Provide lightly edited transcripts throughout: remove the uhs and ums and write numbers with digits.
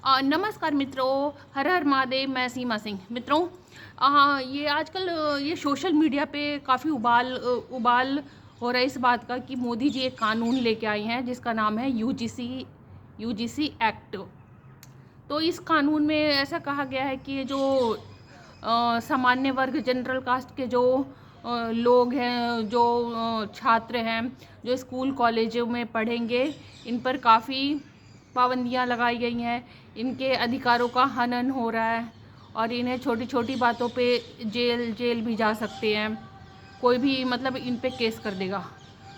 नमस्कार मित्रों, हर हर महादेव। मैं सीमा सिंह। मित्रों, ये आजकल ये सोशल मीडिया पे काफ़ी उबाल हो रहा है इस बात का कि मोदी जी एक कानून लेके आए हैं जिसका नाम है यूजीसी एक्ट। तो इस कानून में ऐसा कहा गया है कि ये जो सामान्य वर्ग जनरल कास्ट के जो लोग हैं, जो छात्र हैं, जो स्कूल कॉलेजों में पढ़ेंगे, इन पर काफ़ी पाबंदियां लगाई गई हैं। इनके अधिकारों का हनन हो रहा है और इन्हें छोटी छोटी बातों पे जेल भी जा सकते हैं। कोई भी मतलब इन पे केस कर देगा।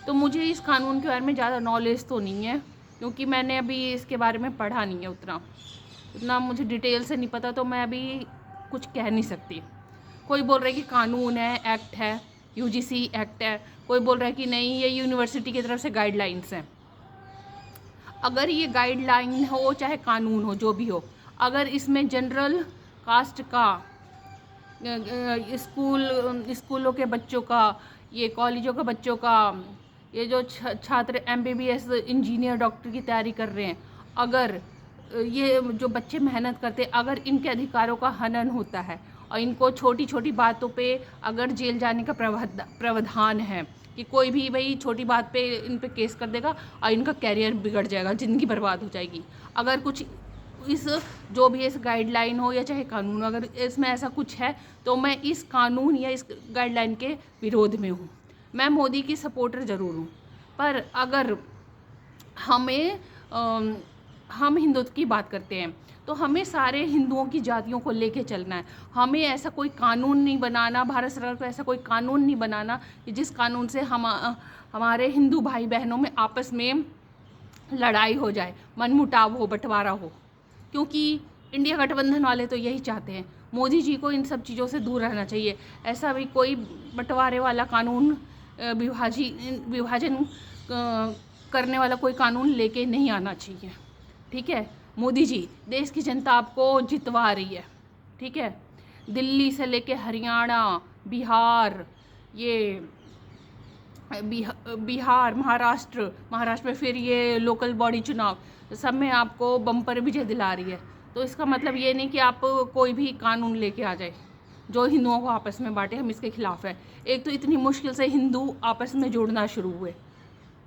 तो मुझे इस कानून के बारे में ज़्यादा नॉलेज तो नहीं है, क्योंकि मैंने अभी इसके बारे में पढ़ा नहीं है। उतना मुझे डिटेल से नहीं पता, तो मैं अभी कुछ कह नहीं सकती। कोई बोल रहा है कि कानून है, एक्ट है, यूजीसी एक्ट है। कोई बोल रहा है कि नहीं, ये यूनिवर्सिटी की तरफ से गाइडलाइंस हैं। अगर ये गाइडलाइन हो चाहे कानून हो, जो भी हो, अगर इसमें जनरल कास्ट का स्कूलों के बच्चों का, ये कॉलेजों के बच्चों का, ये जो छात्र एमबीबीएस इंजीनियर डॉक्टर की तैयारी कर रहे हैं, अगर ये जो बच्चे मेहनत करते, अगर इनके अधिकारों का हनन होता है और इनको छोटी छोटी बातों पे अगर जेल जाने का प्रावधान है कि कोई भी भाई छोटी बात पे इन पे केस कर देगा और इनका कैरियर बिगड़ जाएगा, ज़िंदगी बर्बाद हो जाएगी। अगर कुछ इस जो भी इस गाइडलाइन हो या चाहे कानून, अगर इसमें ऐसा कुछ है तो मैं इस कानून या इस गाइडलाइन के विरोध में हूँ। मैं मोदी की सपोर्टर ज़रूर हूँ, पर अगर हम हिंदुत्व की बात करते हैं तो हमें सारे हिंदुओं की जातियों को लेके चलना है। हमें ऐसा कोई कानून नहीं बनाना, भारत सरकार को ऐसा कोई कानून नहीं बनाना कि जिस कानून से हमारे हिंदू भाई बहनों में आपस में लड़ाई हो जाए, मनमुटाव हो, बंटवारा हो। क्योंकि इंडिया गठबंधन वाले तो यही चाहते हैं। मोदी जी को इन सब चीज़ों से दूर रहना चाहिए। ऐसा भी कोई बंटवारे वाला कानून, विभाजन करने वाला कोई कानून लेके नहीं आना चाहिए। ठीक है, मोदी जी, देश की जनता आपको जितवा रही है। ठीक है, दिल्ली से लेके हरियाणा, बिहार, ये बिहार, महाराष्ट्र में फिर ये लोकल बॉडी चुनाव, सब में आपको बम्पर विजय दिला रही है। तो इसका मतलब ये नहीं कि आप कोई भी कानून लेके आ जाए जो हिंदुओं को आपस में बांटे। हम इसके खिलाफ है। एक तो इतनी मुश्किल से हिंदू आपस में जुड़ना शुरू हुए,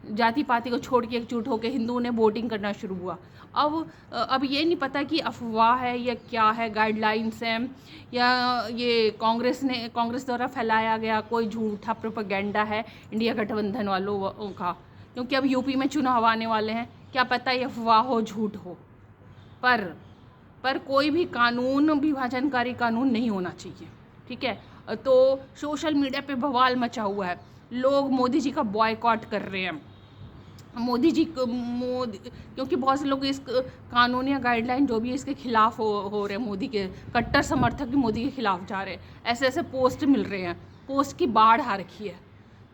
जाति पाति को छोड़ के एकजुट होकर हिंदुओं ने वोटिंग करना शुरू हुआ। अब ये नहीं पता कि अफवाह है या क्या है, गाइडलाइंस हैं, या ये कांग्रेस द्वारा फैलाया गया कोई झूठा प्रोपेगेंडा है इंडिया गठबंधन वालों का। क्योंकि अब यूपी में चुनाव आने वाले हैं, क्या पता ये अफवाह हो, झूठ हो। पर कोई भी कानून विभाजनकारी कानून नहीं होना चाहिए। ठीक है, तो सोशल मीडिया पे बवाल मचा हुआ है। लोग मोदी जी का बॉयकॉट कर रहे हैं। क्योंकि बहुत से लोग इस कानून या गाइडलाइन जो भी है इसके खिलाफ हो रहे हैं। मोदी के कट्टर समर्थक भी मोदी के खिलाफ जा रहे हैं। ऐसे ऐसे पोस्ट मिल रहे हैं, पोस्ट की बाढ़ आ रखी है।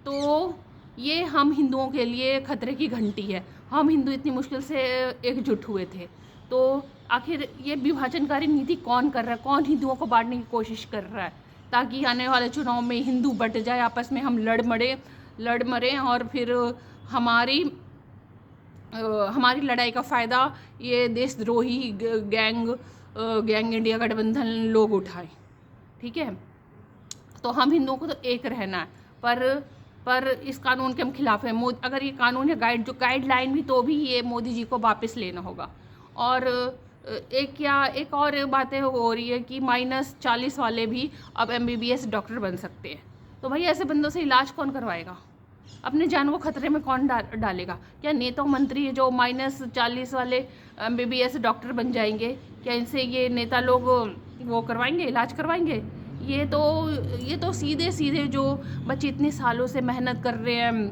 तो ये हम हिंदुओं के लिए खतरे की घंटी है। हम हिंदू इतनी मुश्किल से एकजुट हुए थे, तो आखिर ये विभाजनकारी नीति कौन कर रहा है? कौन हिंदुओं को बांटने की कोशिश कर रहा है ताकि आने वाले चुनाव में हिंदू बट जाए, आपस में हम लड़ मरें और फिर हमारी लड़ाई का फ़ायदा ये देशद्रोही गैंग इंडिया गठबंधन लोग उठाए। ठीक है, तो हम हिंदुओं को तो एक रहना है, पर इस कानून के हम खिलाफ हैं। अगर ये कानून या गाइडलाइन भी, तो भी ये मोदी जी को वापस लेना होगा। और एक और बातें हो रही है कि -40 वाले भी अब MBBS डॉक्टर बन सकते हैं। तो भाई ऐसे बंदों से इलाज कौन करवाएगा? अपने जान को खतरे में कौन डालेगा? क्या नेता मंत्री जो -40 वाले MBBS डॉक्टर बन जाएंगे, क्या इनसे ये नेता लोग वो करवाएंगे, इलाज करवाएंगे? ये तो सीधे जो बच्चे इतने सालों से मेहनत कर रहे हैं,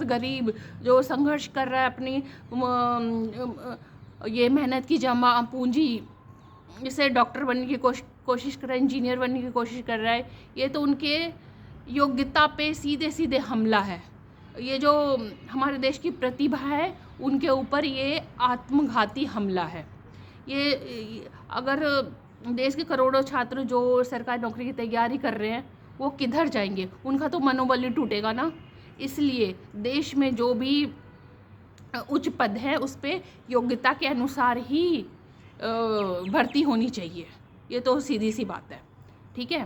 गरीब जो संघर्ष कर रहा है अपनी ये मेहनत की जमा पूंजी, इसे डॉक्टर बनने की कोशिश कर रहा है, इंजीनियर बनने की कोशिश कर रहा है, ये तो उनके योग्यता पे सीधे हमला है। ये जो हमारे देश की प्रतिभा है उनके ऊपर ये आत्मघाती हमला है। ये अगर देश के करोड़ों छात्र जो सरकारी नौकरी की तैयारी कर रहे हैं वो किधर जाएंगे? उनका तो मनोबल ही टूटेगा ना। इसलिए देश में जो भी उच्च पद है उस पे योग्यता के अनुसार ही भर्ती होनी चाहिए। ये तो सीधी सी बात है, ठीक है।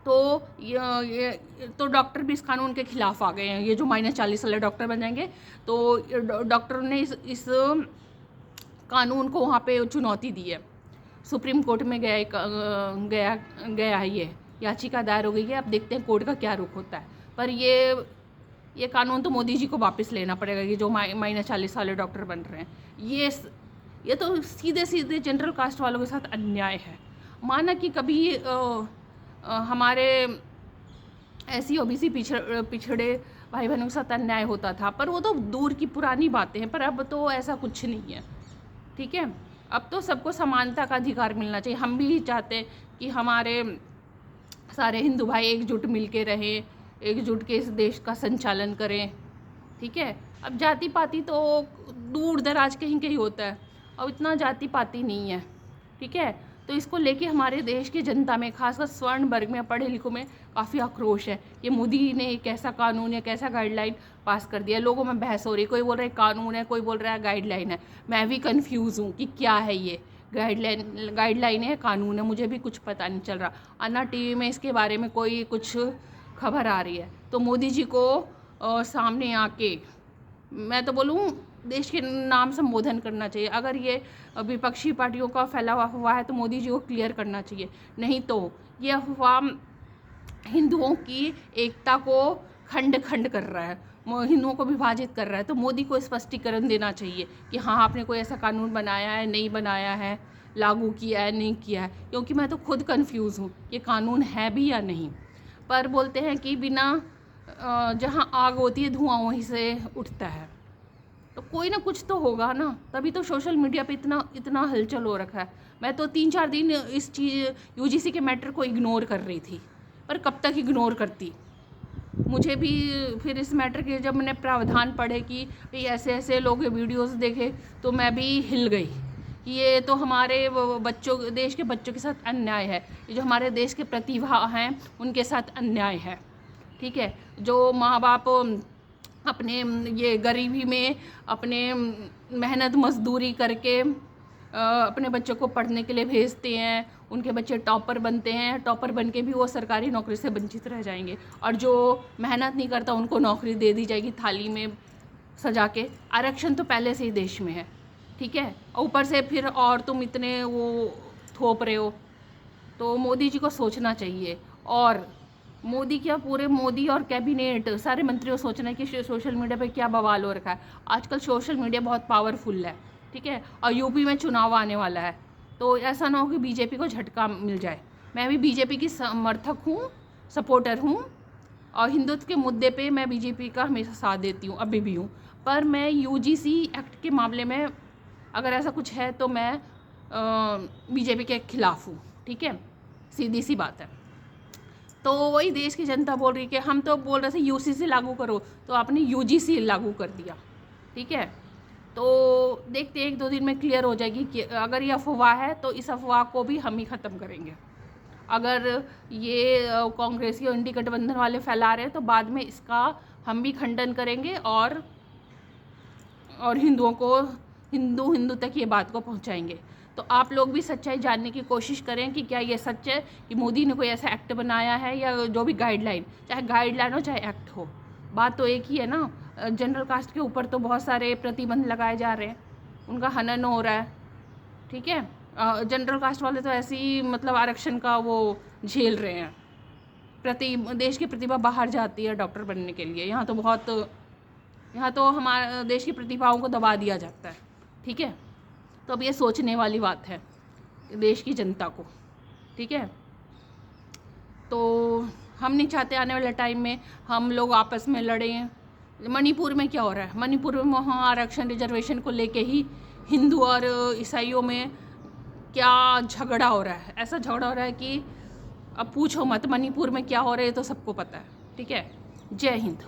तो ये तो डॉक्टर भी इस कानून के खिलाफ आ गए हैं। ये जो -40 वाले डॉक्टर बन जाएंगे, तो डॉक्टरों ने इस कानून को वहाँ पे चुनौती दी है। सुप्रीम कोर्ट में गया है, ये याचिका दायर हो गई है। अब देखते हैं कोर्ट का क्या रुख होता है। पर ये कानून तो मोदी जी को वापस लेना पड़ेगा। ये जो -40 वाले डॉक्टर बन रहे हैं, ये तो सीधे सीधे जनरल कास्ट वालों के साथ अन्याय है। माना कि कभी हमारे ऐसी ओबीसी पिछड़े भाई बहनों के साथ अन्याय होता था, पर वो तो दूर की पुरानी बातें हैं। पर अब तो ऐसा कुछ नहीं है, ठीक है। अब तो सबको समानता का अधिकार मिलना चाहिए। हम भी चाहते हैं कि हमारे सारे हिंदू भाई एकजुट मिल के रहें, एकजुट के इस देश का संचालन करें, ठीक है। अब जाति पाति तो दूर दराज कहीं कहीं होता है, अब इतना जाति पाति नहीं है, ठीक है। तो इसको लेके हमारे देश की जनता में, खासकर स्वर्ण वर्ग में, पढ़े लिखों में काफ़ी आक्रोश है। ये मोदी ने एक ऐसा कानून या कैसा गाइडलाइन पास कर दिया। लोगों में बहस हो रही है, कोई बोल रहा है कानून है, कोई बोल रहा है गाइडलाइन है। मैं भी कंफ्यूज हूँ कि क्या है ये, गाइडलाइन है, कानून है, मुझे भी कुछ पता नहीं चल रहा। अन्ना टीवी में इसके बारे में कोई कुछ खबर आ रही है, तो मोदी जी को सामने आके, मैं तो बोलूँ, देश के नाम संबोधन करना चाहिए। अगर ये विपक्षी पार्टियों का फैला हुआ है तो मोदी जी को क्लियर करना चाहिए। नहीं तो ये अफवाह हिंदुओं की एकता को खंड खंड कर रहा है, हिंदुओं को विभाजित कर रहा है। तो मोदी को स्पष्टीकरण देना चाहिए कि हाँ, आपने कोई ऐसा कानून बनाया है, नहीं बनाया है, लागू किया है, नहीं किया है। क्योंकि मैं तो खुद कंफ्यूज हूँ कि कानून है भी या नहीं। पर बोलते हैं कि बिना जहाँ आग होती है धुआं वहीं से उठता है, तो कोई ना कुछ तो होगा ना। तभी तो सोशल मीडिया पे इतना हलचल हो रखा है। मैं तो 3-4 दिन इस चीज़ यूजीसी के मैटर को इग्नोर कर रही थी, पर कब तक इग्नोर करती। मुझे भी फिर इस मैटर के जब मैंने प्रावधान पढ़े कि भाई ऐसे ऐसे लोग वीडियोस देखे, तो मैं भी हिल गई। ये तो हमारे बच्चों, देश के बच्चों के साथ अन्याय है। ये जो हमारे देश के प्रतिभा हैं उनके साथ अन्याय है, ठीक है। जो माँ बाप अपने ये गरीबी में अपने मेहनत मजदूरी करके अपने बच्चों को पढ़ने के लिए भेजते हैं, उनके बच्चे टॉपर बनते हैं, टॉपर बन के भी वो सरकारी नौकरी से वंचित रह जाएंगे। और जो मेहनत नहीं करता उनको नौकरी दे दी जाएगी थाली में सजा के। आरक्षण तो पहले से ही देश में है, ठीक है। ऊपर से फिर और तुम इतने वो थोप रहे हो, तो मोदी जी को सोचना चाहिए। और मोदी क्या, पूरे मोदी और कैबिनेट सारे मंत्रियों सोचना है कि सोशल मीडिया पे क्या बवाल हो रखा है। आजकल सोशल मीडिया बहुत पावरफुल है, ठीक है। और यूपी में चुनाव आने वाला है, तो ऐसा ना हो कि बीजेपी को झटका मिल जाए। मैं भी बीजेपी की समर्थक हूँ, सपोर्टर हूँ, और हिंदुत्व के मुद्दे पे मैं बीजेपी का हमेशा साथ देती हूँ, अभी भी हूँ। पर मैं यूजीसी एक्ट के मामले में अगर ऐसा कुछ है तो मैं बीजेपी के खिलाफ हूँ, ठीक है। सीधी सी बात है। तो वही देश की जनता बोल रही है कि हम तो बोल रहे थे यूसीसी लागू करो, तो आपने यूजीसी लागू कर दिया, ठीक है। तो देखते हैं 1-2 दिन में क्लियर हो जाएगी कि अगर ये अफवाह है तो इस अफवाह को भी हम ही ख़त्म करेंगे। अगर ये कांग्रेसी और इंडी गठबंधन वाले फैला रहे हैं तो बाद में इसका हम भी खंडन करेंगे और हिंदुओं को हिंदू तक ये बात को पहुंचाएंगे। तो आप लोग भी सच्चाई जानने की कोशिश करें कि क्या ये सच है कि मोदी ने कोई ऐसा एक्ट बनाया है, या जो भी गाइडलाइन, चाहे गाइडलाइन हो चाहे एक्ट हो, बात तो एक ही है ना। जनरल कास्ट के ऊपर तो बहुत सारे प्रतिबंध लगाए जा रहे हैं, उनका हनन हो रहा है, ठीक है। जनरल कास्ट वाले तो ऐसे ही मतलब आरक्षण का वो झेल रहे हैं। देश की प्रतिभा बाहर जाती है डॉक्टर बनने के लिए, यहाँ तो हमारे देश की प्रतिभाओं को दबा दिया जाता है, ठीक है। तो अब ये सोचने वाली बात है देश की जनता को, ठीक है। तो हम नहीं चाहते आने वाले टाइम में हम लोग आपस में लड़ें। मणिपुर में क्या हो रहा है, मणिपुर में वहाँ आरक्षण रिजर्वेशन को लेके ही हिंदू और ईसाइयों में क्या झगड़ा हो रहा है। ऐसा झगड़ा हो रहा है कि अब पूछो मत, मणिपुर में क्या हो रहा है तो सबको पता है, ठीक है। जय हिंद।